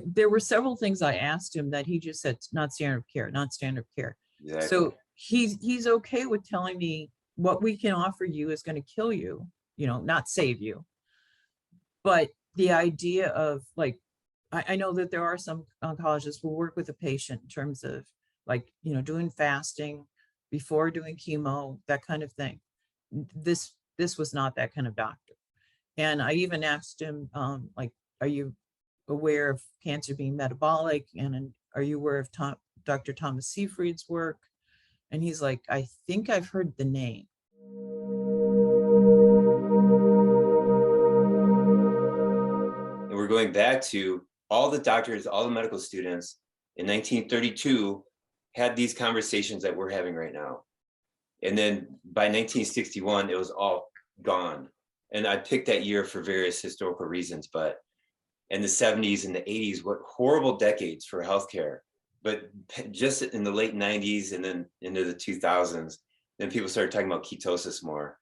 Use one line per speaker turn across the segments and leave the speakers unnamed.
there were several things I asked him that he just said, not standard of care, not standard of care.
Exactly.
So he's okay with telling me what we can offer you is going to kill you, not save you. But the idea of like, I know that there are some oncologists who work with a patient in terms of like, doing fasting before doing chemo, that kind of thing. This was not that kind of doctor. And I even asked him, like, are you aware of cancer being metabolic? And are you aware of Dr. Thomas Seyfried's work? And he's like, I think I've heard the name.
And we're going back to all the doctors, all the medical students in 1932 had these conversations that we're having right now. And then by 1961, it was all gone. And I picked that year for various historical reasons, but in the 70s and the 80s, what horrible decades for healthcare. But just in the late 90s and then into the 2000s, then people started talking about ketosis more.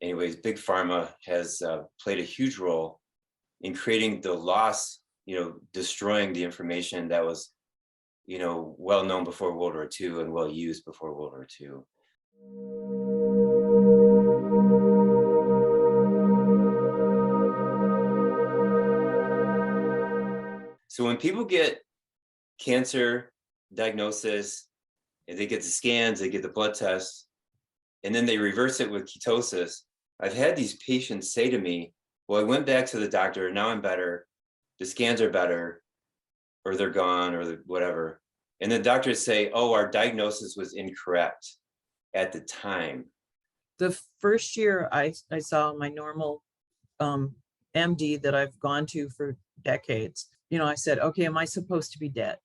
Anyways, big pharma has played a huge role in creating the loss, destroying the information that was, well known before World War II and well used before World War II. So when people get cancer diagnosis and they get the scans, they get the blood tests, and then they reverse it with ketosis, I've had these patients say to me, well, I went back to the doctor, now I'm better, the scans are better, or they're gone, or whatever. And the doctors say, oh, our diagnosis was incorrect at the time.
The first year I saw my normal MD that I've gone to for decades, I said, okay, am I supposed to be dead?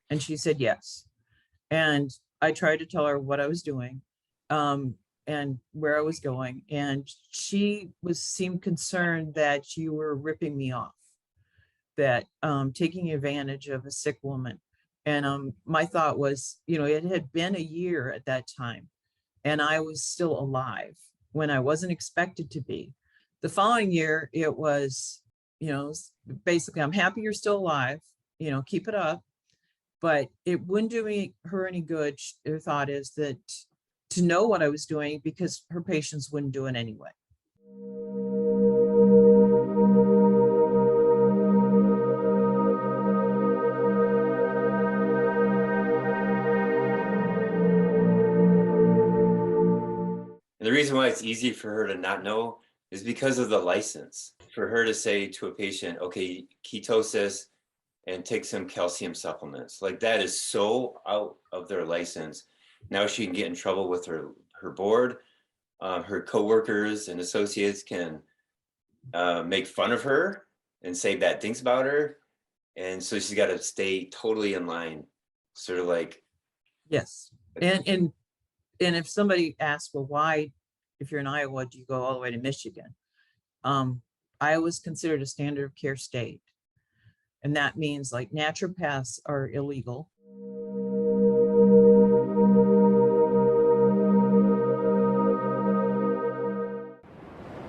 And she said, yes. And I tried to tell her what I was doing and where I was going. And she seemed concerned that you were ripping me off, that taking advantage of a sick woman. And my thought was, it had been a year at that time, and I was still alive when I wasn't expected to be. The following year, it was, basically, I'm happy you're still alive, keep it up. But it wouldn't do her any good. Her thought is that to know what I was doing, because her patients wouldn't do it anyway.
And the reason why it's easy for her to not know is because of the license. For her to say to a patient, okay, ketosis and take some calcium supplements, like that is so out of their license. Now she can get in trouble with her board. Her coworkers and associates can make fun of her and say bad things about her. And so she's got to stay totally in line, sort of like.
Yes. And if somebody asks, well, why, if you're in Iowa, do you go all the way to Michigan? Iowa is considered a standard of care state. And that means like naturopaths are illegal.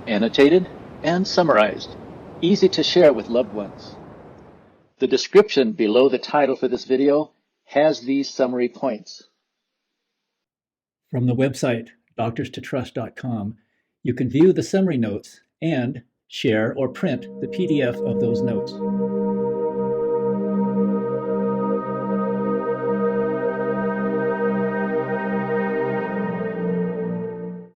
Annotated and summarized, easy to share with loved ones. The description below the title for this video has these summary points.
From the website doctorstotrust.com, you can view the summary notes and share or print the PDF of those notes.